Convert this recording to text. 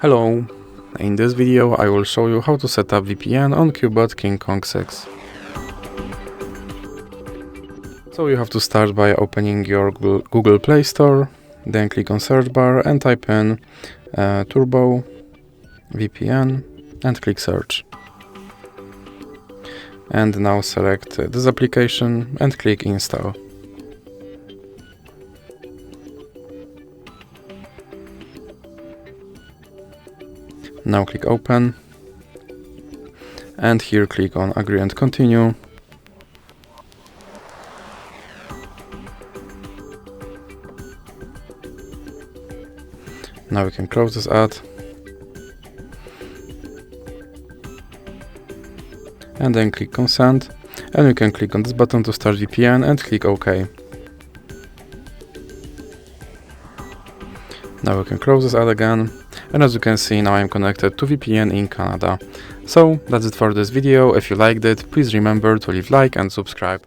Hello! In this video I will show you how to set up VPN on CUBOT KingKong 6. So you have to start by opening your Google Play Store, then click on search bar and type in Turbo VPN and click search. And now select this application and click install. Now click open and here click on agree and continue. Now we can close this ad and then click consent, and you can click on this button to start VPN and click OK. Now we can close this ad again, and as you can see, now I'm connected to VPN in Canada. So that's it for this video. If you liked it, please remember to leave like and subscribe.